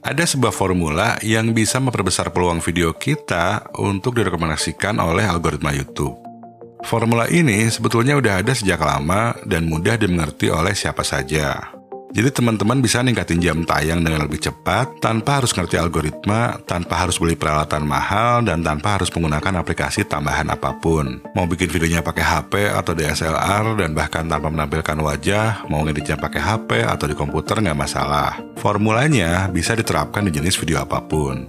Ada sebuah formula yang bisa memperbesar peluang video kita untuk direkomendasikan oleh algoritma YouTube. Formula ini sebetulnya udah ada sejak lama dan mudah dimengerti oleh siapa saja. Jadi teman-teman bisa ningkatin jam tayang dengan lebih cepat tanpa harus ngerti algoritma, tanpa harus beli peralatan mahal, dan tanpa harus menggunakan aplikasi tambahan apapun. Mau bikin videonya pakai HP atau DSLR dan bahkan tanpa menampilkan wajah, mau ngeditnya pakai HP atau di komputer nggak masalah. Formulanya bisa diterapkan di jenis video apapun.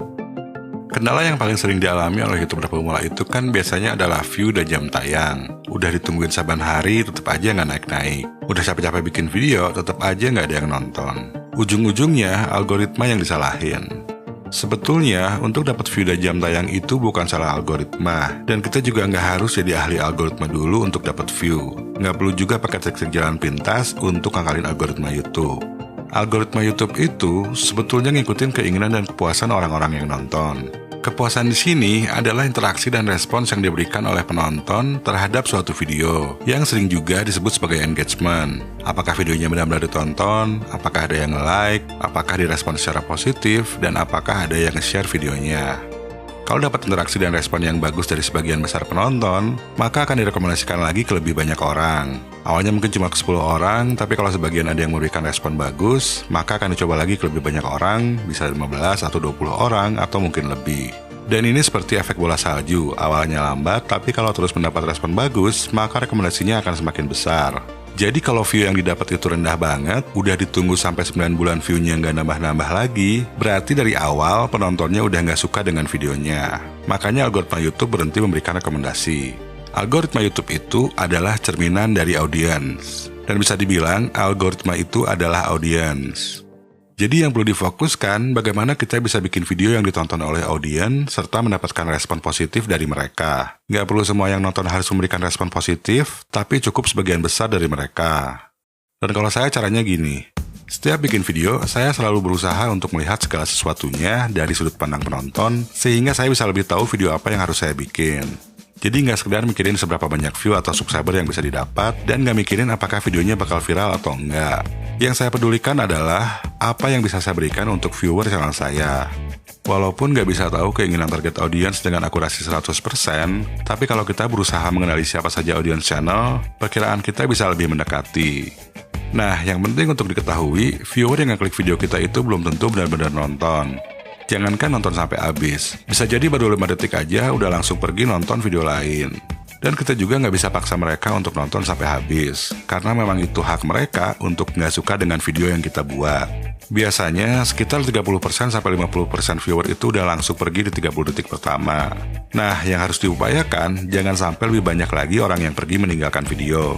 Kendala yang paling sering dialami oleh YouTuber pemula itu kan biasanya adalah view dan jam tayang. Udah ditungguin saban hari, tetap aja nggak naik-naik. Udah capek-capek bikin video, tetap aja nggak ada yang nonton. Ujung-ujungnya, algoritma yang disalahin. Sebetulnya, untuk dapat view dan jam tayang itu bukan salah algoritma. Dan kita juga nggak harus jadi ahli algoritma dulu untuk dapat view. Nggak perlu juga pakai trik-trik jalan pintas untuk ngakalin algoritma YouTube. Algoritma YouTube itu sebetulnya ngikutin keinginan dan kepuasan orang-orang yang nonton. Kepuasan di sini adalah interaksi dan respons yang diberikan oleh penonton terhadap suatu video, yang sering juga disebut sebagai engagement. Apakah videonya benar-benar ditonton, apakah ada yang nge-like, apakah direspon secara positif, dan apakah ada yang nge-share videonya. Kalau dapat interaksi dan respon yang bagus dari sebagian besar penonton, maka akan direkomendasikan lagi ke lebih banyak orang. Awalnya mungkin cuma ke 10 orang, tapi kalau sebagian ada yang memberikan respon bagus, maka akan dicoba lagi ke lebih banyak orang, bisa 15 atau 20 orang, atau mungkin lebih. Dan ini seperti efek bola salju, awalnya lambat, tapi kalau terus mendapat respon bagus, maka rekomendasinya akan semakin besar. Jadi kalau view yang didapat itu rendah banget, udah ditunggu sampai 9 bulan view-nya nggak nambah-nambah lagi, berarti dari awal penontonnya udah nggak suka dengan videonya. Makanya algoritma YouTube berhenti memberikan rekomendasi. Algoritma YouTube itu adalah cerminan dari audiens. Dan bisa dibilang, algoritma itu adalah audiens. Jadi yang perlu difokuskan, bagaimana kita bisa bikin video yang ditonton oleh audiens, serta mendapatkan respon positif dari mereka. Nggak perlu semua yang nonton harus memberikan respon positif, tapi cukup sebagian besar dari mereka. Dan kalau saya caranya gini, setiap bikin video, saya selalu berusaha untuk melihat segala sesuatunya dari sudut pandang penonton, sehingga saya bisa lebih tahu video apa yang harus saya bikin. Jadi nggak sekedar mikirin seberapa banyak view atau subscriber yang bisa didapat, dan nggak mikirin apakah videonya bakal viral atau enggak. Yang saya pedulikan adalah apa yang bisa saya berikan untuk viewer channel saya. Walaupun nggak bisa tahu keinginan target audiens dengan akurasi 100%, tapi kalau kita berusaha mengenali siapa saja audiens channel, perkiraan kita bisa lebih mendekati. Nah, yang penting untuk diketahui, viewer yang ngeklik video kita itu belum tentu benar-benar nonton. Jangankan nonton sampai habis, bisa jadi baru 5 detik aja udah langsung pergi nonton video lain. Dan kita juga nggak bisa paksa mereka untuk nonton sampai habis, karena memang itu hak mereka untuk nggak suka dengan video yang kita buat. Biasanya sekitar 30% sampai 50% viewer itu udah langsung pergi di 30 detik pertama. Nah, yang harus diupayakan, jangan sampai lebih banyak lagi orang yang pergi meninggalkan video.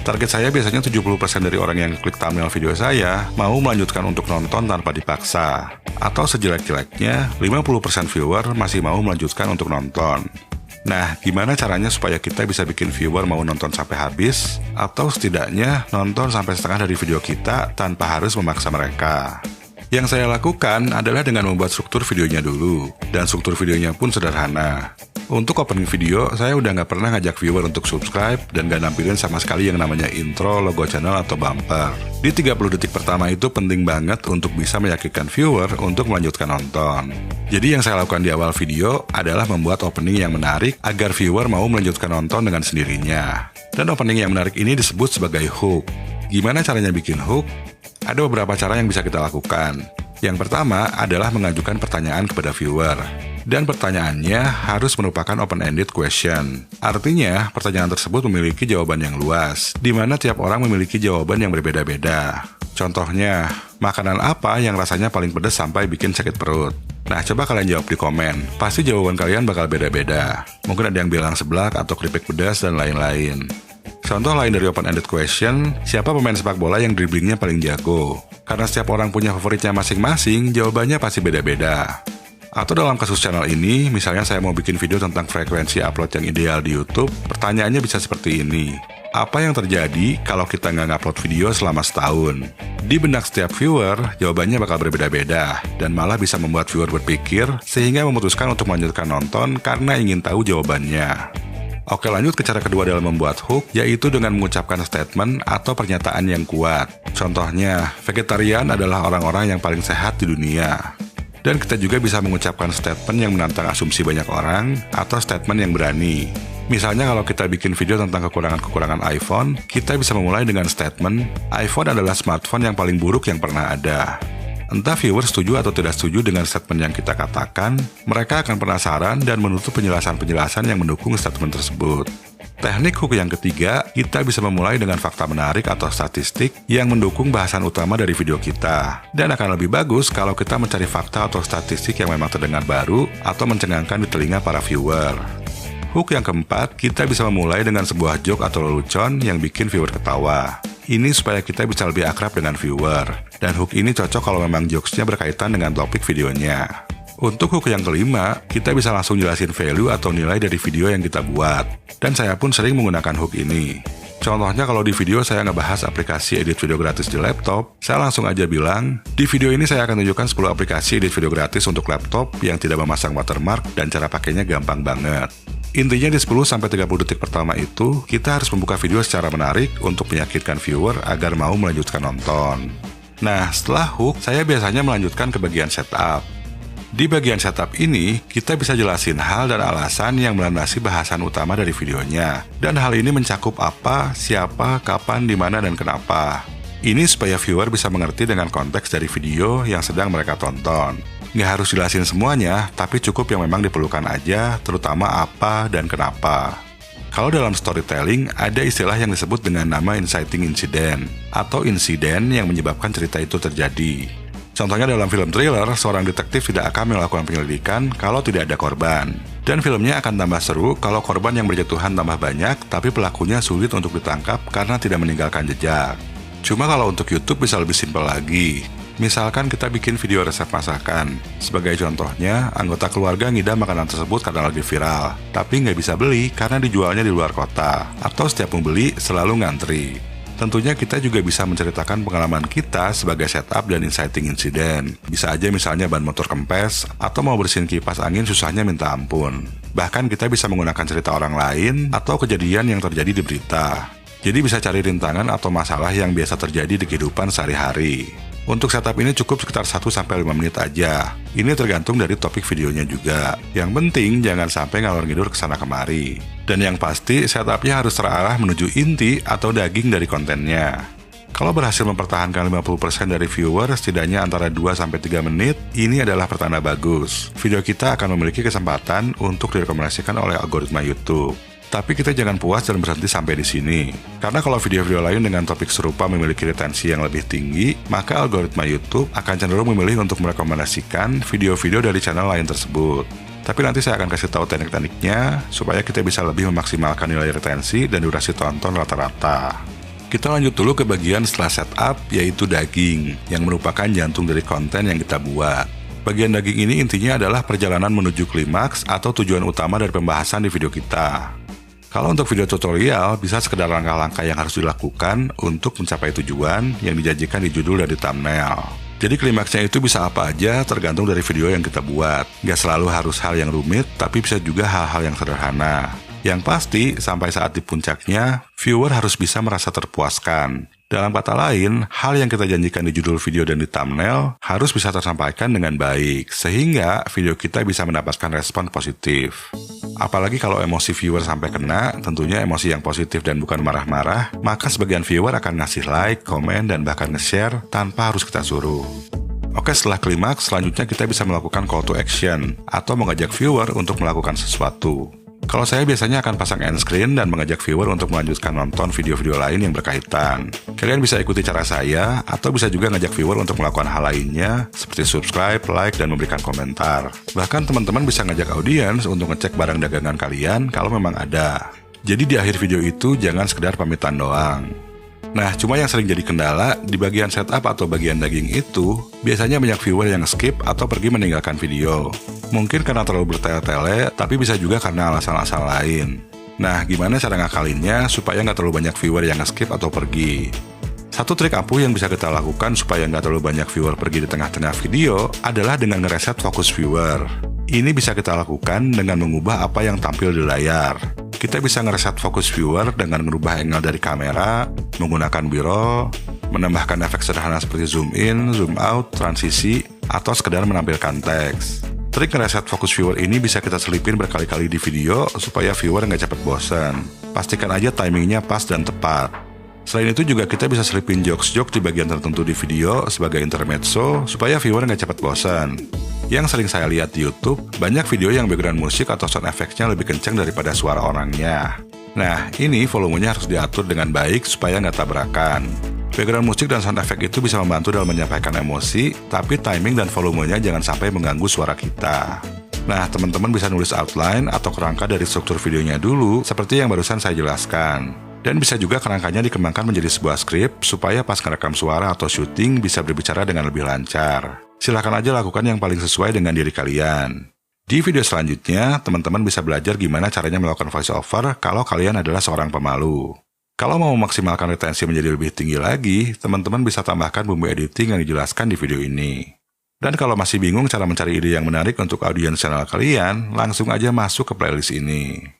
Target saya biasanya 70% dari orang yang klik thumbnail video saya mau melanjutkan untuk nonton tanpa dipaksa. Atau sejelek-jeleknya, 50% viewer masih mau melanjutkan untuk nonton. Nah, gimana caranya supaya kita bisa bikin viewer mau nonton sampai habis? Atau setidaknya nonton sampai setengah dari video kita tanpa harus memaksa mereka? Yang saya lakukan adalah dengan membuat struktur videonya dulu. Dan struktur videonya pun sederhana. Untuk opening video, saya udah nggak pernah ngajak viewer untuk subscribe dan nggak nampilin sama sekali yang namanya intro, logo channel, atau bumper. Di 30 detik pertama itu penting banget untuk bisa meyakinkan viewer untuk melanjutkan nonton. Jadi yang saya lakukan di awal video adalah membuat opening yang menarik agar viewer mau melanjutkan nonton dengan sendirinya. Dan opening yang menarik ini disebut sebagai hook. Gimana caranya bikin hook? Ada beberapa cara yang bisa kita lakukan. Yang pertama adalah mengajukan pertanyaan kepada viewer. Dan pertanyaannya harus merupakan open-ended question. Artinya, pertanyaan tersebut memiliki jawaban yang luas, di mana tiap orang memiliki jawaban yang berbeda-beda. Contohnya, makanan apa yang rasanya paling pedas sampai bikin sakit perut? Nah, coba kalian jawab di komen. Pasti jawaban kalian bakal beda-beda. Mungkin ada yang bilang seblak atau keripik pedas dan lain-lain. Contoh lain dari open-ended question, siapa pemain sepak bola yang dribblingnya paling jago? Karena setiap orang punya favoritnya masing-masing, jawabannya pasti beda-beda. Atau dalam kasus channel ini, misalnya saya mau bikin video tentang frekuensi upload yang ideal di YouTube, pertanyaannya bisa seperti ini. Apa yang terjadi kalau kita nggak ngupload video selama setahun? Di benak setiap viewer, jawabannya bakal berbeda-beda, dan malah bisa membuat viewer berpikir, sehingga memutuskan untuk melanjutkan nonton karena ingin tahu jawabannya. Oke, lanjut ke cara kedua dalam membuat hook, yaitu dengan mengucapkan statement atau pernyataan yang kuat. Contohnya, vegetarian adalah orang-orang yang paling sehat di dunia. Dan kita juga bisa mengucapkan statement yang menantang asumsi banyak orang atau statement yang berani. Misalnya kalau kita bikin video tentang kekurangan-kekurangan iPhone, kita bisa memulai dengan statement, iPhone adalah smartphone yang paling buruk yang pernah ada. Entah viewer setuju atau tidak setuju dengan statement yang kita katakan, mereka akan penasaran dan menutup penjelasan-penjelasan yang mendukung statement tersebut. Teknik hook yang ketiga, kita bisa memulai dengan fakta menarik atau statistik yang mendukung bahasan utama dari video kita. Dan akan lebih bagus kalau kita mencari fakta atau statistik yang memang terdengar baru atau mencengangkan di telinga para viewer. Hook yang keempat, kita bisa memulai dengan sebuah joke atau lelucon yang bikin viewer ketawa. Ini supaya kita bisa lebih akrab dengan viewer. Dan hook ini cocok kalau memang jokesnya berkaitan dengan topik videonya. Untuk hook yang kelima, kita bisa langsung jelasin value atau nilai dari video yang kita buat. Dan saya pun sering menggunakan hook ini. Contohnya kalau di video saya ngebahas aplikasi edit video gratis di laptop, saya langsung aja bilang, di video ini saya akan tunjukkan 10 aplikasi edit video gratis untuk laptop yang tidak memasang watermark dan cara pakainya gampang banget. Intinya di 10-30 detik pertama itu, kita harus membuka video secara menarik untuk meyakinkan viewer agar mau melanjutkan nonton. Nah, setelah hook, saya biasanya melanjutkan ke bagian setup. Di bagian setup ini, kita bisa jelasin hal dan alasan yang melandasi bahasan utama dari videonya. Dan hal ini mencakup apa, siapa, kapan, di mana, dan kenapa. Ini supaya viewer bisa mengerti dengan konteks dari video yang sedang mereka tonton. Nggak harus jelasin semuanya, tapi cukup yang memang diperlukan aja, terutama apa dan kenapa. Kalau dalam storytelling, ada istilah yang disebut dengan nama inciting incident, atau insiden yang menyebabkan cerita itu terjadi. Contohnya dalam film thriller, seorang detektif tidak akan melakukan penyelidikan kalau tidak ada korban. Dan filmnya akan tambah seru kalau korban yang berjatuhan tambah banyak, tapi pelakunya sulit untuk ditangkap karena tidak meninggalkan jejak. Cuma kalau untuk YouTube bisa lebih simpel lagi. Misalkan kita bikin video resep masakan. Sebagai contohnya, anggota keluarga ngidam makanan tersebut karena lagi viral, tapi nggak bisa beli karena dijualnya di luar kota. Atau setiap membeli selalu ngantri. Tentunya kita juga bisa menceritakan pengalaman kita sebagai setup dan inciting incident. Bisa aja misalnya ban motor kempes, atau mau bersihin kipas angin susahnya minta ampun. Bahkan kita bisa menggunakan cerita orang lain, atau kejadian yang terjadi di berita. Jadi bisa cari rintangan atau masalah yang biasa terjadi di kehidupan sehari-hari. Untuk setup ini cukup sekitar 1-5 menit aja. Ini tergantung dari topik videonya juga. Yang penting jangan sampai ngalor ngidur kesana kemari. Dan yang pasti setupnya harus terarah menuju inti atau daging dari kontennya. Kalau berhasil mempertahankan 50% dari viewer setidaknya antara 2-3 menit, ini adalah pertanda bagus. Video kita akan memiliki kesempatan untuk direkomendasikan oleh algoritma YouTube. Tapi kita jangan puas dan berhenti sampai di sini. Karena kalau video-video lain dengan topik serupa memiliki retensi yang lebih tinggi, maka algoritma YouTube akan cenderung memilih untuk merekomendasikan video-video dari channel lain tersebut. Tapi nanti saya akan kasih tahu teknik-tekniknya supaya kita bisa lebih memaksimalkan nilai retensi dan durasi tonton rata-rata. Kita lanjut dulu ke bagian setelah setup, yaitu daging, yang merupakan jantung dari konten yang kita buat. Bagian daging ini intinya adalah perjalanan menuju klimaks atau tujuan utama dari pembahasan di video kita. Kalau untuk video tutorial, bisa sekedar langkah-langkah yang harus dilakukan untuk mencapai tujuan yang dijanjikan di judul dan di thumbnail. Jadi klimaksnya itu bisa apa aja tergantung dari video yang kita buat. Gak selalu harus hal yang rumit, tapi bisa juga hal-hal yang sederhana. Yang pasti, sampai saat di puncaknya, viewer harus bisa merasa terpuaskan. Dalam kata lain, hal yang kita janjikan di judul video dan di thumbnail harus bisa tersampaikan dengan baik, sehingga video kita bisa mendapatkan respon positif. Apalagi kalau emosi viewer sampai kena, tentunya emosi yang positif dan bukan marah-marah, maka sebagian viewer akan ngasih like, komen, dan bahkan nge-share tanpa harus kita suruh. Oke, setelah klimaks, selanjutnya kita bisa melakukan call to action, atau mengajak viewer untuk melakukan sesuatu. Kalau saya biasanya akan pasang end screen dan mengajak viewer untuk melanjutkan nonton video-video lain yang berkaitan. Kalian bisa ikuti cara saya, atau bisa juga ngajak viewer untuk melakukan hal lainnya, seperti subscribe, like, dan memberikan komentar. Bahkan teman-teman bisa ngajak audiens untuk ngecek barang dagangan kalian kalau memang ada. Jadi di akhir video itu jangan sekedar pamitan doang. Nah, cuma yang sering jadi kendala, di bagian setup atau bagian daging itu, biasanya banyak viewer yang skip atau pergi meninggalkan video. Mungkin karena terlalu bertele-tele, tapi bisa juga karena alasan-alasan lain. Nah, gimana cara ngakalinnya supaya nggak terlalu banyak viewer yang skip atau pergi? Satu trik ampuh yang bisa kita lakukan supaya nggak terlalu banyak viewer pergi di tengah-tengah video adalah dengan ngereset fokus viewer. Ini bisa kita lakukan dengan mengubah apa yang tampil di layar. Kita bisa ngereset fokus viewer dengan merubah angle dari kamera, menggunakan B-roll, menambahkan efek sederhana seperti zoom in, zoom out, transisi, atau sekedar menampilkan teks. Trik ngereset fokus viewer ini bisa kita selipin berkali-kali di video supaya viewer nggak cepet bosan. Pastikan aja timingnya pas dan tepat. Selain itu juga kita bisa selipin jokes-jokes di bagian tertentu di video sebagai intermezzo supaya viewer nggak cepet bosan. Yang sering saya lihat di YouTube, banyak video yang background musik atau sound effects-nya lebih kencang daripada suara orangnya. Nah, ini volumenya harus diatur dengan baik supaya nggak tabrakan. Background musik dan sound effect itu bisa membantu dalam menyampaikan emosi, tapi timing dan volumenya jangan sampai mengganggu suara kita. Nah, teman-teman bisa nulis outline atau kerangka dari struktur videonya dulu, seperti yang barusan saya jelaskan. Dan bisa juga kerangkanya dikembangkan menjadi sebuah skrip, supaya pas ngerekam suara atau syuting bisa berbicara dengan lebih lancar. Silahkan aja lakukan yang paling sesuai dengan diri kalian. Di video selanjutnya, teman-teman bisa belajar gimana caranya melakukan voice over kalau kalian adalah seorang pemalu. Kalau mau memaksimalkan retensi menjadi lebih tinggi lagi, teman-teman bisa tambahkan bumbu editing yang dijelaskan di video ini. Dan kalau masih bingung cara mencari ide yang menarik untuk audiens channel kalian, langsung aja masuk ke playlist ini.